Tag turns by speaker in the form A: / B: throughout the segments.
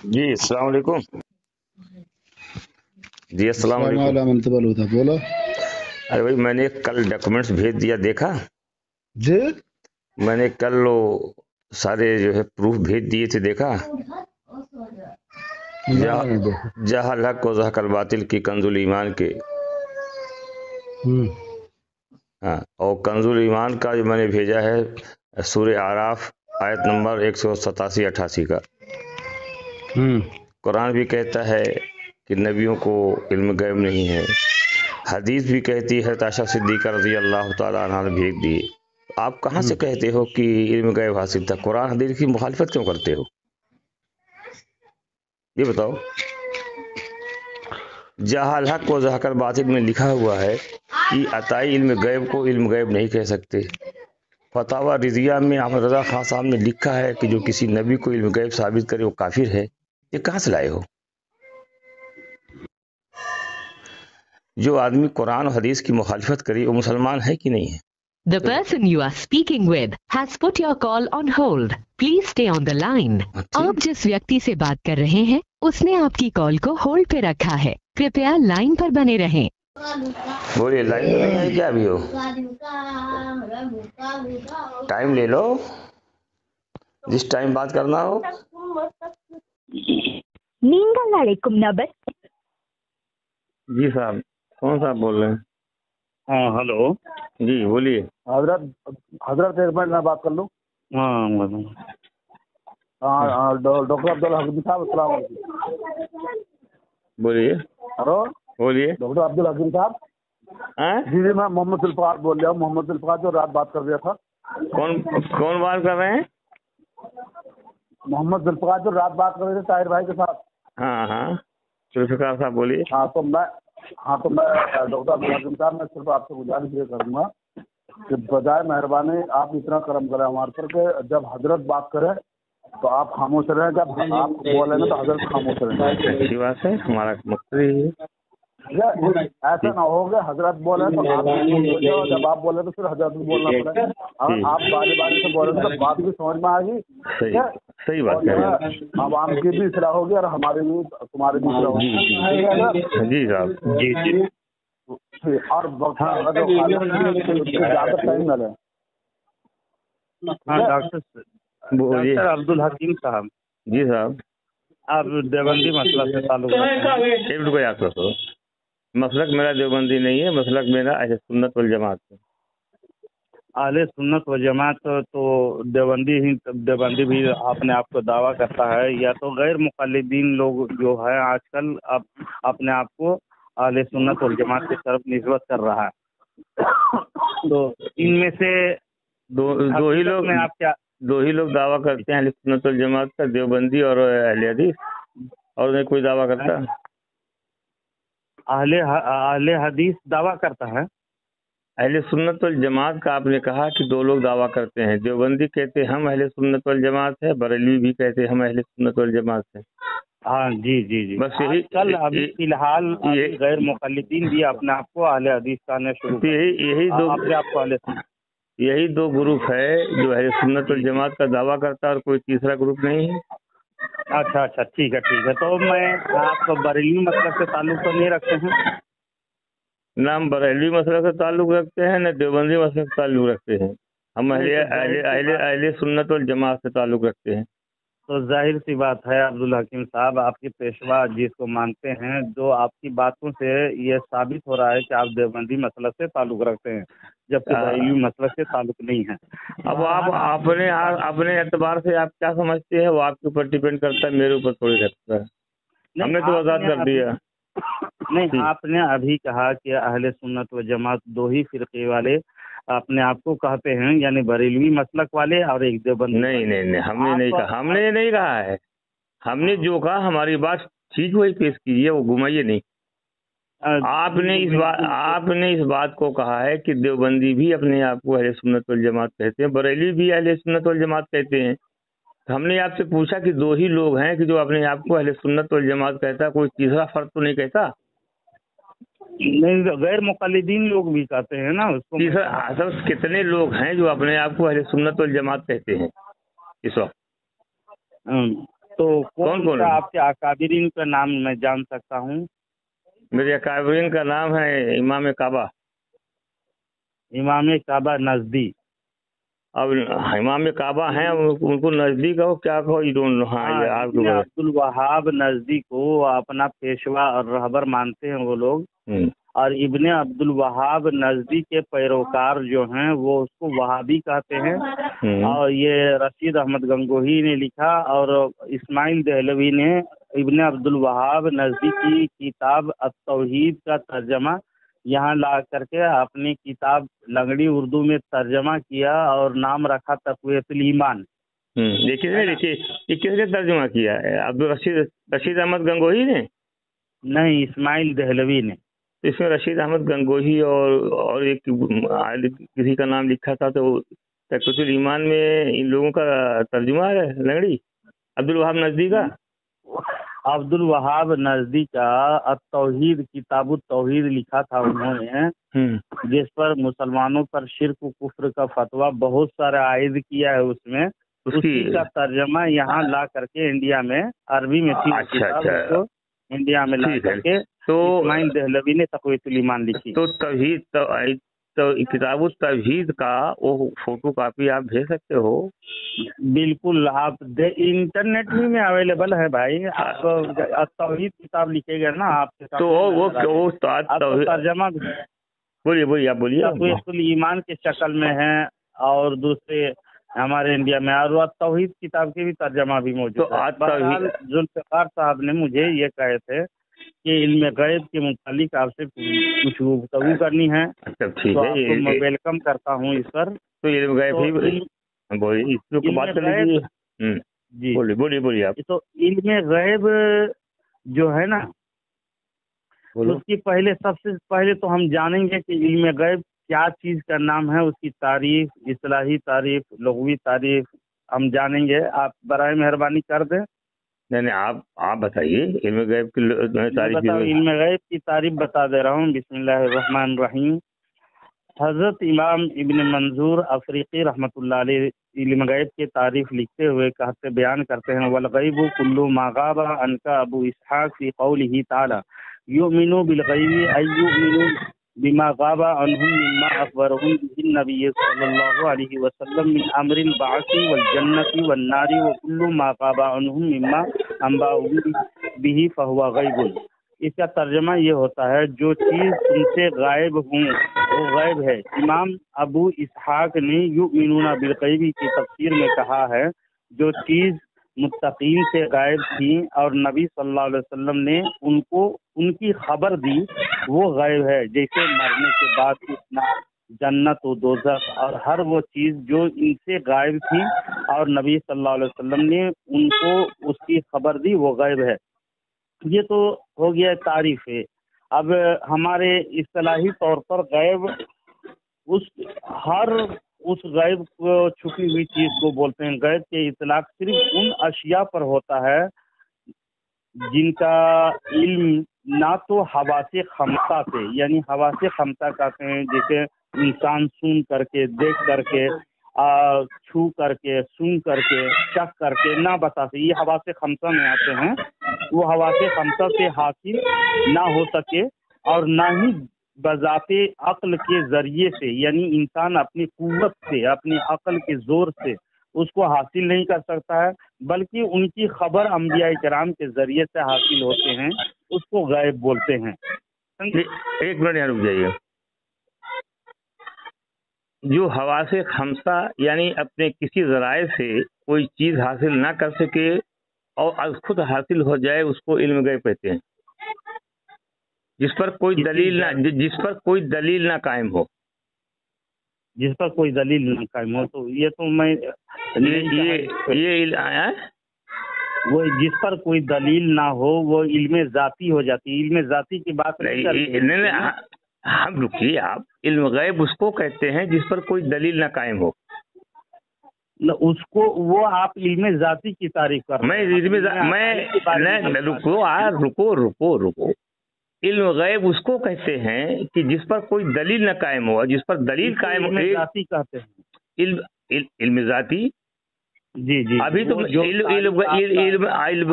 A: جی السلام علیکم. جی السلام
B: السلام
A: علیکم.
B: علیکم بولو.
A: ارے بھائی میں نے کل ڈاکومنٹس بھیج دیا, دیکھا؟
B: جی
A: میں نے کل وہ سارے جو ہے پروف بھیج دیے تھے, دیکھا؟ جہاں الحق و زحق الباطل کی کنز الایمان کے. ہاں, اور کنز الایمان کا جو میں نے بھیجا ہے سورہ اعراف آیت نمبر 187-88 کا. قرآن بھی کہتا ہے کہ نبیوں کو علم غیب نہیں ہے. حدیث بھی کہتی ہے عائشہ صدیقہ رضی اللہ تعالیٰ عنہ نے بھیج دی. آپ کہاں سے کہتے ہو کہ علم غیب حاصل تھا؟ قرآن حدیث کی مخالفت کیوں کرتے ہو؟ یہ بتاؤ. جہاں الحق و زحق الباطل میں لکھا ہوا ہے کہ عطائی علم غیب کو علم غیب نہیں کہہ سکتے. فتاوی رضیہ میں احمد رضا خان صاحب نے لکھا ہے کہ جو کسی نبی کو علم غیب ثابت کرے وہ کافر ہے. یہ کہاں سے لائے ہو؟ جو آدمی قرآن و حدیث کی مخالفت کری وہ مسلمان ہے کہ نہیں ہے؟
C: The person you are speaking with has put your call on hold. Please stay on the line. آپ جس ویکتی سے بات کر رہے ہیں اس نے آپ کی کال کو ہولڈ پہ رکھا ہے. کرپیا لائن پر بنے رہیں.
A: بولیے, لائن پہ نہیں ہے کیا ابھی ہو؟ ٹائم لے لو, جس ٹائم بات کرنا ہو.
C: நீங்கள் அழைக்கும் நபர்.
A: جی صاحب, کون صاحب بول رہے ہیں؟
D: ہاں ہلو.
A: جی بولیے.
B: حضرت ایک منٹ میں بات کر لوں.
D: ہاں
B: ڈاکٹر عبدالحکیم صاحب السلام علیکم.
A: بولیے.
B: ہلو
A: بولیے.
B: ڈاکٹر عبدالحکیم صاحب. جی میں محمد ذوالفقار بول رہا ہوں. محمد ذوالفقار جو رات بات کر دیا تھا.
A: کون بات کر رہے ہیں؟
B: محمد ذوالفقار جو رات بات کر رہے تھے طاہر بھائی کے ساتھ.
A: ہاں ذوالفقار صاحب بولیے.
B: تو میں ڈاکٹر عبدالحکیم صاحب میں صرف آپ سے گزارش یہ کروں گا کہ بجائے مہربانی آپ اتنا کرم کریں ہمارے پر کہ جب حضرت بات کریں تو آپ خاموش رہیں, جب آپ بولیں گے تو حضرت خاموش رہیں.
A: اچھی بات ہے, ہمارا مقصد یہی ہے.
B: ایسا نہ ہو کہ حضرت بولے تو آپ جب آپ بولے تو پھر حضرت بھی بولنا پڑے. اگر آپ باری باری سے بولیں گے تو بات بھی سمجھ میں آئے گی.
A: صحیح بات ہے.
B: عوام کی بھی اصلاح ہوگی اور ہماری بھی تمہاری بھی اصلاح ہوگی.
A: جی صاحب.
D: جی
B: اور زیادہ ٹائم نہ لیں.
D: ڈاکٹر عبدالحکیم صاحب.
A: جی صاحب.
D: آپ دیوبندی مسئلہ سے تعلق رکھتے ہیں؟
A: ایک روپیہ آپ کو مسلک میرا دیوبندی نہیں ہے, مسلک میرا اہل سنت والجماعت ہے.
D: اہل سنت و جماعت تو دیوبندی بھی اپنے آپ کو دعویٰ کرتا ہے, یا تو غیر مقلدین لوگ جو ہے آج کل اپنے آپ کو اہل سنت والجماعت کی طرف نسبت کر رہا ہے. تو ان میں سے
A: دو ہی لوگ دعویٰ کرتے ہیں اہل سنت والجماعت کا, دیوبندی اور اہل حدیث, اور نہیں کوئی دعویٰ کرتا.
D: اہل حدیث دعویٰ کرتا ہے.
A: اہل سنت والجماعت کا آپ نے کہا کہ دو لوگ دعویٰ کرتے ہیں, دیوبندی کہتے ہیں ہم اہل سنت والجماعت ہے, بریلوی بھی کہتے ہیں ہم اہل سنت والجماعت ہے.
D: ہاں جی.
A: بس یہی
D: کل ابھی فی الحال غیر مقلدین بھی اپنے آپ کو اہل حدیث کہنا شروع
A: یہی دو گروپ ہے جو اہل سنت والجماعت کا دعویٰ کرتا ہے, اور کوئی تیسرا گروپ نہیں ہے.
D: اچھا ٹھیک ہے. تو میں آپ بریلوی مسلک سے تعلق تو نہیں رکھتے ہیں؟
A: نہ ہم بریلوی مسلک سے تعلق رکھتے ہیں, نہ دیوبندی مسلک سے تعلق رکھتے ہیں. ہم اہل سنت والجماعت سے تعلق رکھتے ہیں.
D: تو ظاہر سی بات ہے عبدالحکیم صاحب, آپ کی پیشوا جس کو مانتے ہیں, جو آپ کی باتوں سے یہ ثابت ہو رہا ہے کہ آپ دیوبندی مسلک سے تعلق رکھتے ہیں, جبکہ بریلوی مسلک سے تعلق نہیں ہے.
A: اب آپ اپنے اعتبار سے آپ کیا سمجھتے ہیں وہ آپ کے اوپر ڈیپینڈ کرتا ہے, میرے اوپر تھوڑی رکھتا ہے. ہم نے تو آزاد کر دیا.
D: نہیں, آپ نے ابھی کہا کہ اہل سنت و جماعت دو ہی فرقے والے اپنے آپ کو کہتے ہیں, یعنی بریلوی مسلک والے اور ایک دیوبندی.
A: نہیں, ہم نے نہیں کہا. ہم نے نہیں کہا ہے. ہم نے جو کہا ہماری بات ٹھیک وہی پیش کیجیے, وہ گھمائیے نہیں. آپ نے اس بات کو کہا ہے کہ دیوبندی بھی اپنے آپ کو اہل سنت والجماعت کہتے ہیں, بریلوی بھی اہل سنت والجماعت کہتے ہیں. ہم نے آپ سے پوچھا کہ دو ہی لوگ ہیں کہ جو اپنے آپ کو اہل سنت والجماعت کہتا ہے, کوئی تیسرا فرد تو نہیں کہتا.
D: نہیں, غیر مقلدین لوگ بھی کہتے ہیں نا اس کو.
A: اصل کتنے لوگ ہیں جو اپنے آپ کو اہل سنت والجماعت کہتے ہیں اس وقت؟
D: तो
A: कौन
D: कौन सा आपके अकाबिरीन का नाम मैं जान सकता हूँ?
A: मेरे अकाबिरीन का नाम है इमाम काबा।
D: इमाम काबा नजदी।
A: अब इमाम काबा हैं, उनको नजदीक हो क्या कहो, ये डोंट नो। हाँ, ये आपको
D: इब्ने अब्दुल वहाब नजदी को अपना पेशवा और रहबर मानते हैं वो लोग, और इब्ने अब्दुल वहाब नजदी के पैरोकार जो हैं वो उसको वहाबी कहते हैं। और ये रशीद अहमद गंगोही ने लिखा और इस्माइल दहलवी ने इब्ने अब्दुल वहाब नजदी की किताब अत-तौहीद का तर्जमा यहाँ ला करके अपनी किताब लंगड़ी उर्दू में तर्जमा किया और नाम रखा तक़वियतुल ईमान।
A: ये किसने तर्जुमा किया है? अब्दुल रशीद अहमद गंगोही ने?
D: नहीं, इस्माइल दहलवी ने।
A: इसमें रशीद अहमद गंगोही और एक किसी का नाम लिखा था, तो तक़वियतुल ईमान में इन लोगों का तर्जुमा है लंगड़ी अब्दुल वहाब नजदी का।
D: अब्दुल वहाब नजदी का अत-तौहीद किताब तौहीद लिखा था उन्होंने, जिस पर मुसलमानों पर शिर्क कुफ्र का फतवा बहुत सारा आयद किया है। उसमें उसी का तर्जमा यहाँ ला करके इंडिया में अरबी में थी। अच्छा। इंडिया में ला करके तो इस्माइल दहलवी ने तक़वियतुल ईमान लिखी।
A: तो तौहीद तो किताब तौहीद का वो फोटो कापी आप भेज सकते हो?
D: बिल्कुल, आप इंटरनेट में अवेलेबल है भाई। आप तौहीद किताब लिखेगा ना आपके साथ,
A: तो वो
D: तर्जमा
A: बोलिए आप बोलिए।
D: तक़वियतुल ईमान के शक्ल में है और दूसरे हमारे इंडिया में, और तौहीद किताब के भी तर्जमा भी मौजूद है। बहरहाल जुल्फ़िकार साहब ने मुझे ये कहे थे कि इल्म गैब के मुतालिक आपसे कुछ गुफ्तगू करनी है।
A: ठीक है,
D: आपको मैं वेलकम करता हूँ इस पर।
A: तो इल्म गैब बोलिए, इसको बात कर लीजिए। जी बोलिए आप।
D: तो इल्म गैब जो है ना, उसकी सबसे पहले तो हम जानेंगे कि इल्म गैब क्या चीज़ का नाम है, उसकी तारीफ, इस्लाही तारीफ, लुग़वी तारीफ हम जानेंगे। आप बराए मेहरबानी कर दें।
A: नहीं, आप बताइए इल्म गैब की तारीफ।
D: इल्म गैब की तारीफ बता दे रहा हूँ। बिस्मिल्लाहिर्रहमानिर्रहीम। हज़रत इमाम इब्न मंजूर अफ़रीक़ी रहमतुल्लाह अलैह इल्म गैब की तारीफ लिखते हुए बयान करते हैं, वल गैबु कुल्लु मा गाबा अनका अबू इसहाक़ फ़ी क़ौलिही तआला युमिनु बिल गैबि अय युमिनु बिमा गाबा अनहुम मिम्मा अख़बरहुम बिही नबी सल्लल्लाहु अलैहि वसल्लम मिन अम्रिल बाअसी वल जन्नति वन नारी व कुल्लु मा गाबा अनहुम मिम्मा अंबाउहु बिही फहुवा गैबुन। इसका तर्जमा ये होता है, जो चीज़ तुमसे गायब हूँ वो गायब है। इमाम अबू इसहाक़ ने युमिनूना बिल गैबि की तफसीर में कहा है, जो चीज़ मुत्तकीन से गायब थी और नबी सल्लल्लाहु अलैहि वसल्लम ने उनको उनकी खबर दी, वो गायब है। जैसे मरने के बाद उठना, जन्नत व दोज़ख, और हर वो चीज़ जो इनसे गायब थी और नबी सल्लल्लाहु अलैहि वसल्लम ने उनको उसकी खबर दी, वो गायब है। ये तो हो गया तारीफ है। अब हमारे इस्तिलाही तौर पर गैब उस गैब को छुपी हुई चीज को बोलते हैं। गैब के इतलाक सिर्फ उन अशिया पर होता है जिनका इल्म ना तो हवासे खमसा से, यानी हवासे खमसा कहते हैं जैसे इंसान सुन करके, देख करके, छू करके, सुन करके, चख करके ना बता सके, ये हवासे खमसा में आते हैं। वो हवासे खमसा से हासिल ना हो सके और ना ही बजाते अक्ल के जरिए से, यानी इंसान अपनी कुव्वत से, अपनी अक्ल के जोर से उसको हासिल नहीं कर सकता है, बल्कि उनकी खबर अंबिया किराम के जरिए से हासिल होते हैं, उसको गैब बोलते हैं।
A: एक मिनट यहाँ रुक जाइए। जो हवासे खमसा यानी अपने किसी जराए से कोई चीज हासिल ना कर सके और खुद हासिल हो जाए, उसको इल्म गैब कहते हैं। जिस पर कोई दलील ना कायम हो,
D: जिस पर कोई दलील ना कायम हो, तो ये तो मैं
A: ये आया
D: वो जिस पर कोई दलील ना हो वो इल्म जाती हो जाती है। इल्म जाती की बात
A: नहीं, हम रुकिए। आप इल्म गैब उसको कहते हैं जिस पर कोई दलील ना कायम हो,
D: उसको वो आप इल्म जाती की तारीफ कर रहे
A: हैं। रुको। इल्म गैब उसको कहते हैं कि जिस पर कोई दलील न कायम हो, जिस पर दलील कायम हो,
D: जाती कहते हैं।
A: इल्म जाती
D: जी जी
A: अभी तो इल्म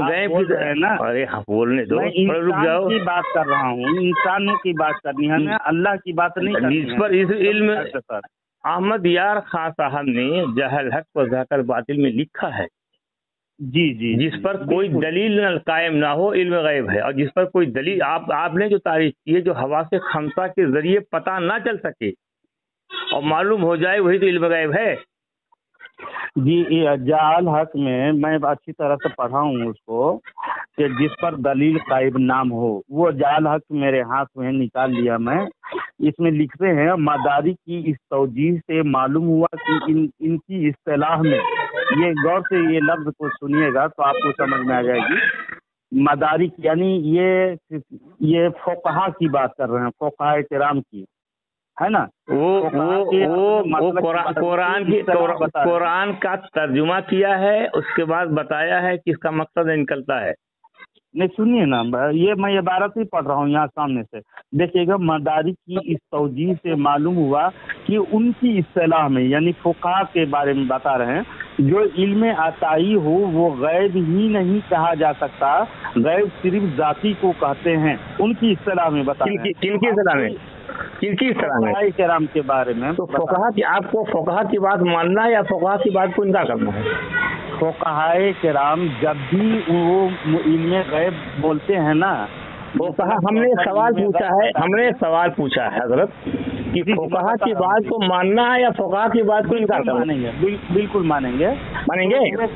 A: गए
D: है ना।
A: अरे हाँ बोलने दो,
D: मैं
A: रुक जाओ।
D: इंसान की बात कर रहा हूँ, इंसानों की बात करनी है, मैं अल्लाह की बात नहीं करनी
A: जिस
D: है।
A: पर इस इल्म
D: सर
A: अहमद यार खान साहब ने जहल हक व ज़ाकर बातिल में लिखा है,
D: जी जी,
A: जिस पर कोई दलील न कायम ना हो इल्म गैब है, और जिस पर कोई दलील आपने जो तारीफ की है, जो हवा से खमसा के जरिए पता ना चल सके और मालूम हो जाए, वही तो इल्म गैब है।
D: जी, जाल हक में मैं अच्छी तरह से पढ़ा हूँ उसको, कि जिस पर दलील कायम नाम हो, वो जाल हक मेरे हाथ में निकाल लिया मैं। इसमें लिखते हैं मदारी की इस तौजीह से मालूम हुआ कि इनकी इस्तिलाह में, ये गौर से ये लफ्ज को सुनिएगा तो आपको समझ में आ जाएगी। मदारिक यानी ये फुक़हा की बात कर रहे हैं, फुक़हा किराम की, है ना।
A: वो कुरान का तर्जुमा किया है, उसके बाद बताया है कि इसका मकसद निकलता है।
D: नहीं सुनिए ना, मैं इबारत ही पढ़ रहा हूँ यहाँ सामने से, देखिएगा। मदारी की इस तौजीह से मालूम हुआ कि उनकी इस्तिलाह में, यानी फुक़हा के बारे में बता रहे हैं, जो इल्म अताई हो वो गैब ही नहीं कहा जा सकता, गैब सिर्फ ज़ाती को कहते हैं। उनकी इस्तिलाह में बता रहे हैं।
A: किनकी इस्तिलाह में? किनकी इस्तिलाह में?
D: फुक़हा किराम के बारे में।
A: तो फुक़हा की, आपको फुक़हा की बात मानना है या फुक़हा की बात को इनकार करना है?
D: फुक़हा किराम जब भी वो इल्म गैब बोलते हैं ना,
A: वो कहा, हमने सवाल पूछा है हजरत कि फुक़हा की बात को मानना है या फुक़हा की बात को इनकार करना?
D: मानेंगे, बिल्कुल मानेंगे।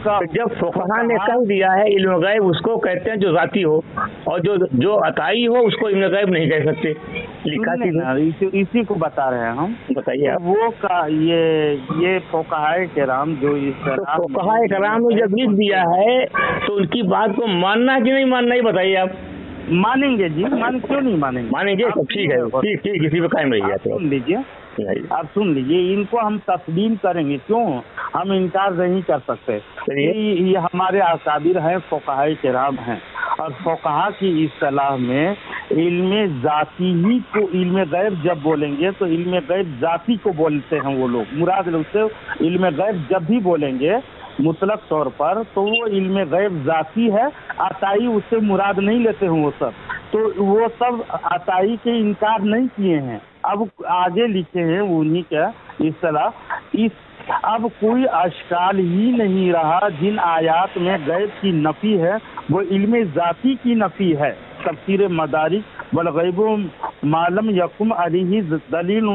A: तो जब फुक़हा ने कह दिया है इल्म गैब उसको कहते हैं जो ज़ाती हो, और जो अताई हो उसको इल्म गैब नहीं कह सकते, लिखा चीज़।
D: इसी को बता रहे हैं हम।
A: बताइए आप।
D: वो का ये फुक़हा किराम जो इस
A: फुक़हा किराम ने जब लिख दिया है तो उनकी बात को मानना कि नहीं मानना, ही बताइए आप।
D: मानेंगे जी, क्यों नहीं मानेंगे?
A: मानेंगे, तो ठीक है, ठीक इसी पे कायम रहिए।
D: सुन लीजिए, आप सुन लीजिए, इनको हम तस्लीम करेंगे, क्यों हम इनकार नहीं कर सकते। ये हमारे अकाबिर हैं, फुक़हा किराम हैं, और फुक़हा की इस्तिलाह में इल्म ज़ाती ही को, इल्म गैब जब बोलेंगे तो इल्म गैब ज़ाती को बोलते हैं वो लोग। मुराद उससे इल्म गैब जब भी बोलेंगे मुतलक तौर पर, तो वो इल्म गैब ज़ाती है, अताई उससे मुराद नहीं लेते हैं वो सब। तो वो सब अताई के इनकार नहीं किए हैं। अब आगे लिखे हैं उन्हीं का इस्तिलाह, अब कोई अशकाल ही नहीं रहा जिन आयात में गैब की नफ़ी है वो इल्म ज़ाती की नफ़ी है। तफसीर मदारिक वल गैब मालम यकुम अलैहि दलील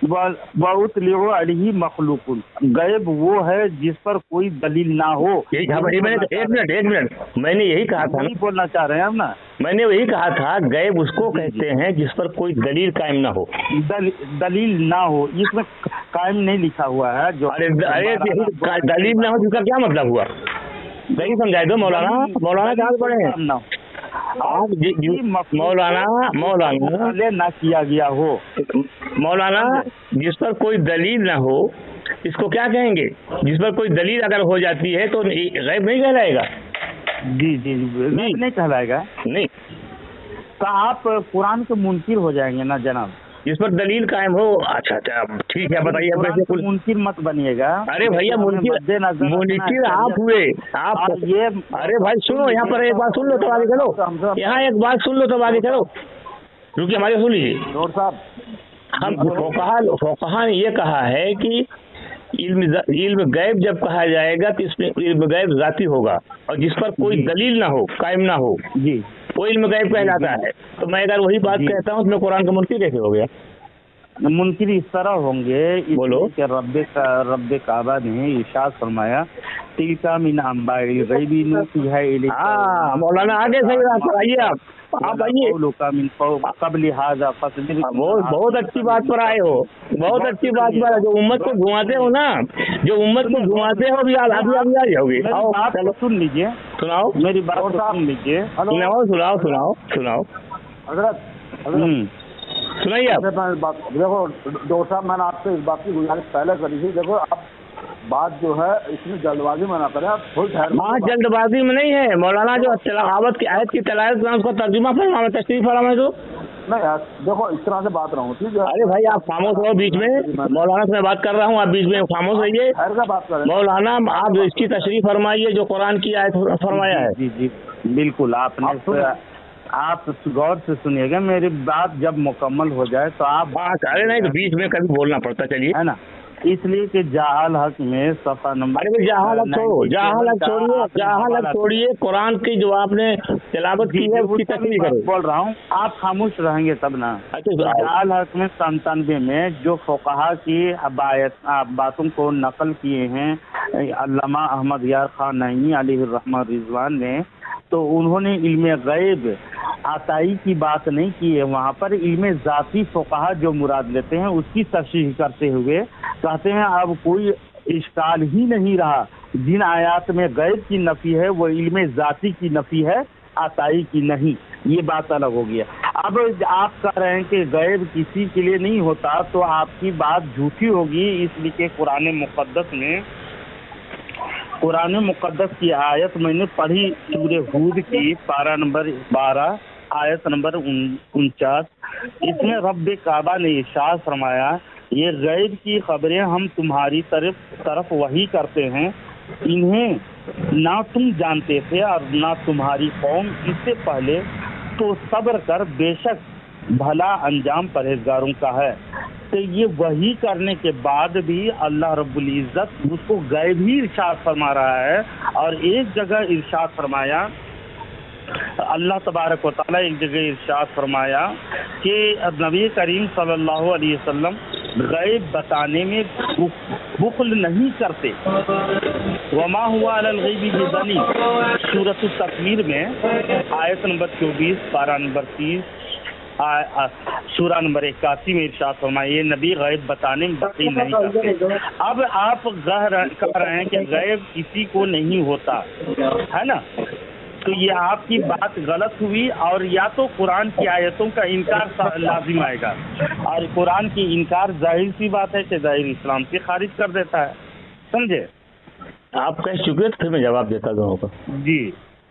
D: व उतलिउ अलैहि मखलूकुन, गैब वो है जिस पर कोई दलील ना हो।
A: एक मिनट, मैंने यही कहा था,
D: नहीं बोलना चाह रहे हैं आप ना,
A: मैंने वही कहा था, गैब उसको कहते हैं जिस पर कोई दलील कायम ना हो।
D: दलील ना हो, इसमें कायम नहीं लिखा हुआ है जो।
A: अरे दलील ना हो जिसका क्या मतलब हुआ? नहीं समझाए दो मौलाना कहाँ पढ़े हैं आप? मौलाना
D: ना किया गया हो,
A: मौलाना जिस पर कोई दलील ना हो इसको क्या कहेंगे? जिस पर कोई दलील अगर हो जाती है तो गैब नहीं कहलाएगा।
D: जी जी, नहीं कहलाएगा।
A: नहीं
D: तो आप कुरान के मुनकिर हो जाएंगे ना जनाब,
A: जिस पर दलील कायम हो। अच्छा ठीक है, बताइए।
D: मुनकिर मत बनिएगा।
A: अरे भैया, मुनकिर आप हुए, आप ये। अरे भाई सुनो, यहाँ पर एक बात सुन लो तो आगे चलो। यहाँ एक बात सुन लो तो आगे चलो। रुकिए, हमारे सुन लीजिए साहब। हम फुक़हा ने ये कहा है कि इल्म गैब जब कहा जाएगा तो इसमें इल्म गैब ज़ाती होगा, और जिस पर कोई दलील ना हो, कायम ना हो, जी, वो इल्म गैब कहलाता है। तो मैं अगर वही बात कहता हूँ तो मैं कुरान का मुनकिर कैसे हो गया?
D: मुनकिर इस तरह होंगे,
A: बोलो।
D: रब्बे काबा ने इरशाद फरमाया, तिलका मिन अंबाइल गैबी नूहिहा इलैका।
A: हाँ मौलाना, आगे सही बात कराइए आप आइए। बहुत अच्छी बात पर आए हो, बहुत अच्छी बात पर। जो उम्मत को घुमाते हो ना, भी आप आ जाओगे।
D: चलो सुन लीजिए,
A: सुनाओ
D: मेरी बात सुन लीजिए।
A: सुनाओ
B: हजरत
A: सुनाइए आप।
B: देखो डॉक्टर साहब, मैंने आपसे इस बात की गुजारिश पहले करी थी। देखो आप बात जो है इसमें जल्दबाजी में ना करें, आप फुल ठहर।
A: हाँ, जल्दबाजी में नहीं है मौलाना। जो तिलावत की आयत की तिलावत उसका तर्जुमा फरमावे, तशरीह फरमावे। तो
B: नहीं यार देखो इस तरह से बात रहा हूँ, ठीक है।
A: अरे भाई आप खामोश रहो बीच में, मौलाना से मैं बात कर रहा हूँ, आप बीच में खामोश रहिए।
B: खैर का बात करें
A: मौलाना आप इसकी तशरीह फरमाइए जो कुरान की आयत फरमाया है।
D: जी जी बिल्कुल, आप गौर से सुनिएगा, मेरी बात जब मुकम्मल हो जाए तो आप
A: अरे नहीं तो बीच में कभी बोलना पड़ता, चलिए
D: है ना। इसलिए कि जाहल हक में सफा नंबर,
A: अरे भाई जहालत छोड़ो, जहालत छोड़िए, कुरान की जो आपने तिलावत की है उसकी तस्वीर करो।
D: बोल रहा हूँ, आप खामोश रहेंगे तब ना। जाहल हक में 97 में जो फुक़हा की बातों को नकल किए हैं अल्लामा अहमद यार खान नईमी अलैहिर्रहमा रिजवान ने, तो उन्होंने इल्म गैब आताई की बात नहीं की है, वहाँ पर इल्म ज़ाती फुक़हा जो मुराद लेते हैं उसकी तशरीह करते हुए कहते हैं अब कोई इश्काल ही नहीं रहा, जिन आयात में गैब की नफ़ी है वो इल्म ज़ाती की नफ़ी है, आताई की नहीं। ये बात अलग हो गया। अब आप कह रहे हैं कि गैब किसी के लिए नहीं होता, तो आपकी बात झूठी होगी, इसलिए कि कुरान मुक़द्दस की आयत मैंने पढ़ी, सूरह हूद की पारा नंबर 12 आयत नंबर 49, इसमें रब्बे काबा ने इरशाद फरमाया ये गैब की खबरें हम तुम्हारी तरफ वही करते हैं, इन्हें ना तुम जानते थे और ना तुम्हारी कौम इससे पहले, तो सब्र कर, बेशक भला अंजाम परहेजगारों का है। तो ये वही करने के बाद भी अल्लाह रब्बुल इज़्ज़त उसको गैब ही इरशाद फरमा रहा है। और एक जगह इरशाद फरमाया, अल्लाह तबारक व तआला एक जगह इरशाद फरमाया कि नबी करीम सल्लल्लाहु अलैहि वसल्लम गैब बताने में बुखल नहीं करते। वमा हुआ अलल गैबी बिज़नी, सूरत तकवीर में आयत नंबर 24 पारा नंबर 30 सूरा नंबर 81 में इरशाद फरमाया ये नबी गैब बताने में बखील नहीं करते। अब आप कह रहे हैं कि गैब किसी को नहीं होता है ना, तो ये आपकी बात गलत हुई, और या तो कुरान की आयतों का इनकार लाजिम आएगा, और कुरान की इनकार जाहिर सी बात है कि जाहिर इस्लाम से खारिज कर देता है, समझे।
A: आप कह चुके तो फिर मैं जवाब देता दोनों का।
D: जी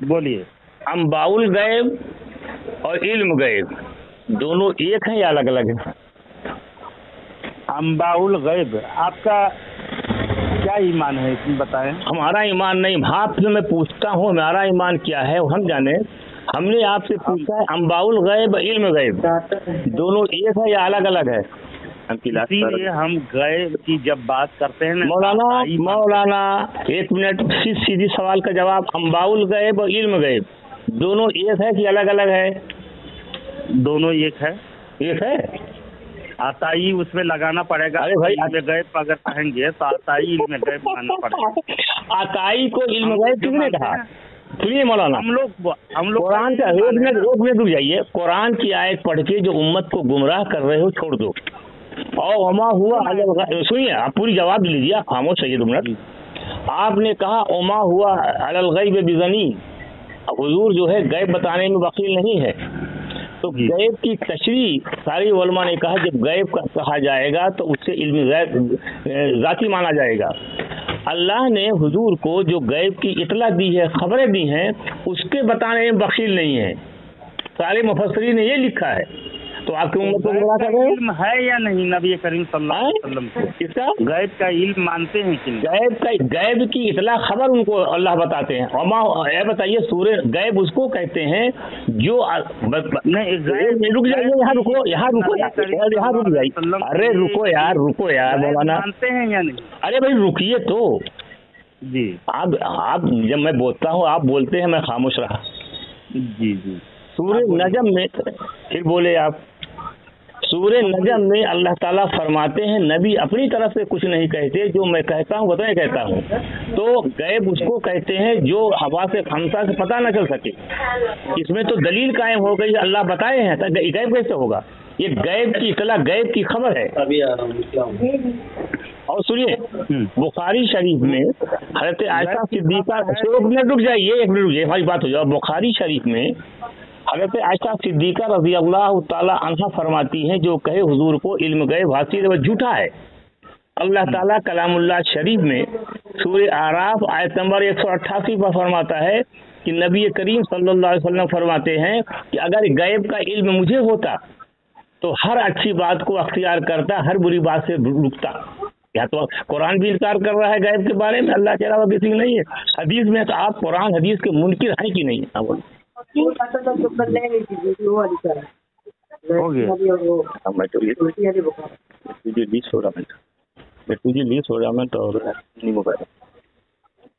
D: बोलिए।
A: अंबाउल गैब और इल्म गैब दोनों एक हैं या अलग अलग हैं?
D: अंबाउल गैब आपका क्या ईमान है इसमें बताएं।
A: हमारा ईमान नहीं, आपसे मैं पूछता हूँ हमारा ईमान क्या है हम जाने। हमने आपसे पूछा है अंबाउल गैब इल्म गैब दोनों एक है या अलग अलग है?
D: इसीलिए हम गैब की जब बात करते हैं
A: मौलाना एक मिनट, सीधी सवाल का जवाब। अंबाउल गैब और इल्म गैब दोनों एक है कि अलग अलग है?
D: दोनों एक है।
A: एक है,
D: आताई उसमें लगाना पड़ेगा।
A: अरे भाई
D: इल्म गैब अगर कहेंगे तो आताई इल्म गैब मानना पड़ेगा।
A: आताई को इल्म गैब किसने कहा? सुनिए मौलाना, हम लोग कुरान का रोक में रुक जाइए। कुरान की आयत पढ़ के जो उम्मत को गुमराह कर रहे हो छोड़ दो। और वमा हुआ, सुनिए आप पूरी जवाब लीजिए, आप खामोश रहिए 2 मिनट। आपने कहा ओमा हुआ अलल गैब बिज़नी, हुजूर जो है गैब बताने में वकील नहीं है। तो गैब की तशरीह सारी उलमा ने कहा जब गैब का कहा जाएगा तो उससे इल्म गैब ज़ाती माना जाएगा। अल्लाह ने हुजूर को जो गैब की इतला दी है, खबरें दी हैं, उसके बताने में वकील नहीं है। सारे मुफस्सिरीन ने ये लिखा है। तो आपकी उम्मत को गुमराह कर रहे हो।
D: इल्म है या नहीं नबी करीम सल्लल्लाहु अलैहि वसल्लम को?
A: किसका?
D: गैब का इल्म मानते हैं कि
A: गैब की इतला खबर उनको अल्लाह बताते हैं। और बताइए सूरह गैब उसको कहते हैं जो नहीं। रुक जाइए, यहाँ रुको रुक जाइए। अरे रुको यार मौलाना,
D: मानते हैं या नहीं?
A: अरे भाई रुकिए तो
D: जी।
A: आप जब मैं बोलता हूँ आप बोलते हैं, मैं खामोश रहा।
D: जी
A: सूरह नजम में फिर बोले आप। सूरह नजम में अल्लाह ताला फरमाते हैं नबी अपनी तरफ से कुछ नहीं कहते, जो मैं कहता हूँ बताए कहता हूँ। तो गैब उसको कहते हैं जो हवा से खमसा से पता न चल सके। इसमें तो दलील कायम हो गई, अल्लाह बताए हैं, तो गैब कैसे होगा? ये गैब की इतला, गैब की खबर है। और सुनिए बुखारी शरीफ में हज़रत आयशा सिद्दीक़ा, एक मिनट रुक जाइए हमारी बात हो जाए। बुखारी शरीफ में हज़रत आयशा सिद्दीक़ा रज़ी अल्लाह ताला अन्हा फरमाती हैं जो कहे हुजूर को इल्म गैब हासिल है वो झूठा है। अल्लाह ताला कलामुल्लाह शरीफ में सूरह आराफ आयत नंबर 188 पर फरमाता है कि नबी करीम सल्लल्लाहु अलैहि वसल्लम फरमाते हैं कि अगर गैब का इल्म मुझे होता تو ہر اچھی بات کو اختیار کرتا، ہر بری بات سے رکتا. یا تو قرآن بھی انکار کر رہا ہے غیب کے بارے میں، اللہ کے علاوہ کسی نہیں ہے. حدیث میں تو آپ قرآن حدیث کے منکر ہیں کہ نہیں؟ ہو گیا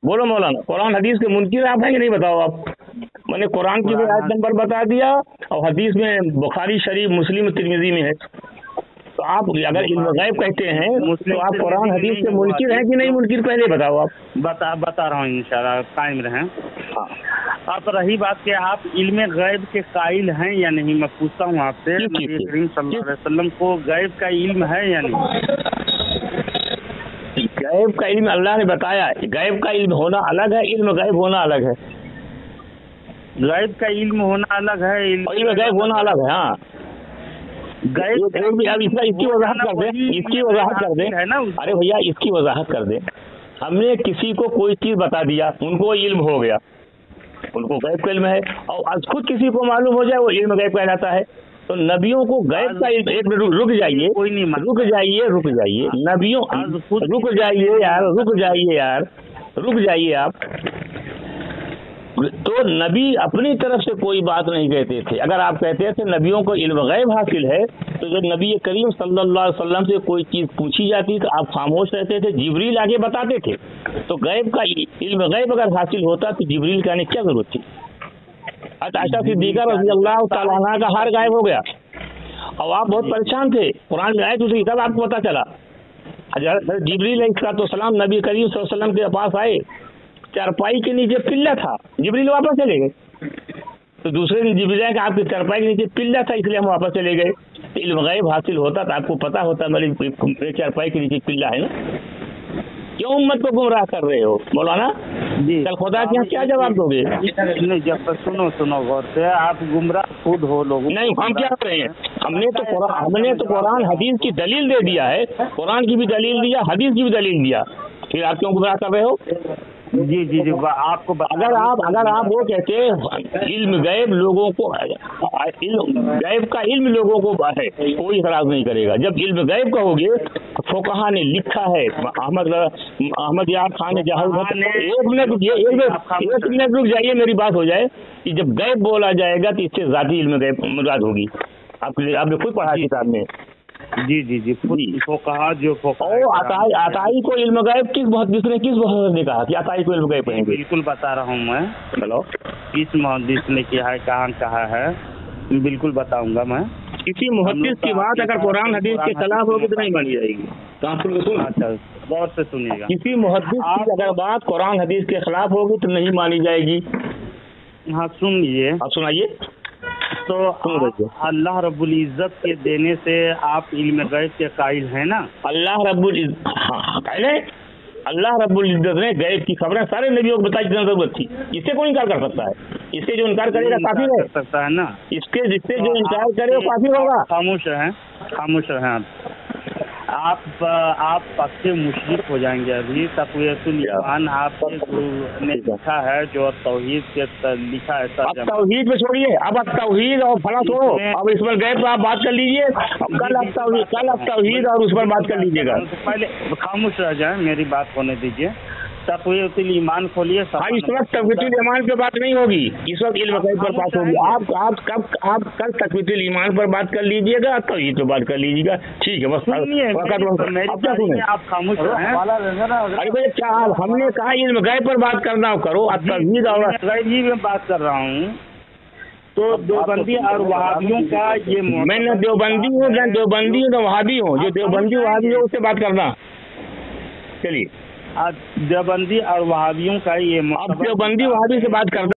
A: بولو مولانا، قرآن حدیث کے منکر آپ ہیں کہ نہیں؟ بتاؤ آپ. میں نے قرآن کی بھی آیت نمبر بتا دیا اور حدیث میں بخاری شریف مسلم ترمذی میں ہے. تو آپ اگر علم غیب کہتے ہیں تو آپ قرآن حدیث کے منکر ہیں کہ نہیں منکر؟ پہلے بتاؤ آپ.
D: بتا رہا ہوں انشاءاللہ، قائم رہیں. آپ رہی بات کہ آپ علم غیب کے قائل ہیں یا نہیں، میں پوچھتا ہوں آپ سے. نبی کریم صلی اللہ علیہ وسلم کو غیب کا علم ہے یا نہیں؟
A: غیب کا علم اللہ نے بتایا. غیب کا علم ہونا الگ ہے، علم غیب ہونا الگ ہے.
D: غیب کا علم ہونا الگ ہے،
A: علم غیب ہونا الگ ہے. ہاں اب اس کی وضاحت کر دیں، اس کی وضاحت کر دیں. ارے بھیا اس کی وضاحت کر دیں. ہم نے کسی کو کوئی چیز بتا دیا، ان کو علم ہو گیا، ان کو غیب کا علم ہے، اور آج خود کسی کو معلوم ہو جائے وہ علم غیب کہلاتا ہے. تو نبیوں کو غیب کا علم، ایک منٹ رک جائیے نبیوں، رک جائیے آپ. تو نبی اپنی طرف سے کوئی بات نہیں کہتے تھے. اگر آپ کہتے تھے نبیوں کو علم غیب حاصل ہے تو جب نبی کریم صلی اللہ علیہ وسلم سے کوئی چیز پوچھی جاتی تو آپ خاموش رہتے تھے، جبریل آگے بتاتے تھے. تو غیب کا علم غیب اگر حاصل ہوتا تو جبریل کا آنے کی کیا ضرورت تھی؟ عائشہ صدیقہ رضی اللہ تعالیٰ عنہ کا ہار غائب ہو گیا اور آپ بہت پریشان تھے. قرآن میں آئے تو تب آپ کو پتا چلا. جبریل علیہ السلام نبی کریم صلی اللہ علیہ وسلم کے پاس آئے، چارپائی کے نیچے پلہ تھا، جبریل واپس چلے گئے. تو دوسرے دن جبریل کہ آپ کی چارپائی کے نیچے پلہ تھا اس لیے ہم واپس چلے گئے. علم غیب حاصل ہوتا تو آپ کو پتا ہوتا میری چارپائی کے نیچے پلہ ہے نا. کیوں امت کو گمراہ کر رہے ہو مولانا؟ کل خدا کے یہاں کیا جواب دو گے؟
D: جب سنو غور سے، آپ گمراہ خود ہو لوگ.
A: نہیں، ہم کیا کر رہے ہیں؟ ہم نے تو قرآن حدیث کی دلیل دے دیا ہے. قرآن کی بھی دلیل دیا، حدیث کی بھی دلیل دیا، پھر آپ کیوں گمراہ کر رہے ہو؟
D: جی آپ کو
A: اگر آپ وہ کہتے علم غیب لوگوں کو، غیب کا علم لوگوں کو ہے، کوئی اعتراض نہیں کرے گا. جب علم غیب کا ہوگے، فقہا نے لکھا ہے، احمد یار خان ایک منٹ رک جائیے، میری بات ہو جائے. کہ جب غیب بولا جائے گا تو اس سے ذاتی علم غیب مراد ہوگی. آپ نے خود پڑھا کتاب میں.
D: جی فقہا جو
A: عطائی کو علم غیب کس محدث نے کہا کہ عطائی کو علم غیب کہیں گے؟
D: بالکل بتا رہا ہوں میں.
A: چلو
D: کس محدث نے کہا ہے بالکل بتاؤں گا میں.
A: کسی محدث کی بات اگر قرآن حدیث کے خلاف ہوگی تو نہیں مانی جائے گی.
D: اچھا غور سے سنیے گا.
A: کسی محدث کی اگر بات قرآن حدیث کے خلاف ہوگی تو نہیں مانی جائے گی.
D: ہاں سنیے،
A: آپ سنائیے.
D: تو اللہ رب العزت کے دینے سے آپ علم غیب کے قائل ہیں نا؟
A: اللہ رب العزت نے غیب کی خبریں سارے نبیوں کو بتائی جتنا ضرورت تھی. اس سے کوئی انکار کر سکتا ہے؟ اس سے جو انکار کرے گا کافی ہے.
D: سکتا ہے نا.
A: اس کے جس سے جو انکار کرے وہ کافی ہوگا.
D: خاموش رہیں آپ پکے مشرک ہو جائیں گے. ابھی تقویت الایمان آپ نے لکھا ہے، جو توحید کے لکھا ہے.
A: اب توحید میں چھوڑیے، اب توحید اور فلاں چھوڑو، اب اس پر غیب پر آپ بات کر لیجیے. کل اب توحید اور اس پر بات کر لیجیے گا.
D: پہلے خاموش رہ جائیں، میری بات ہونے دیجیے. تقویت الایمان کھولیے.
A: اس وقت تقویت الایمان پہ بات نہیں ہوگی، اس وقت علم غیب پر بات ہوگی. آپ کل تقویت الایمان پر بات کر لیجیے گا، توحید پہ بات کر لیجیے گا. ٹھیک ہے، بس
D: آپ خاموش رہیں.
A: ارے بھائی کیا ہم نے کہا علم غیب پر بات کرنا کرو، اب توحید اور
D: غیب ہی میں بات کر رہا ہوں. تو دیوبندی اور وہابیوں کا یہ
A: میں نہ دیوبندی ہوں نہ وہابی ہوں. جو دیوبندی وہابی ہو اس سے بات کرنا. چلیے
D: دیوبندی اور وہابیوں کا یہ
A: اب دیوبندی وہابی سے بات کرنا.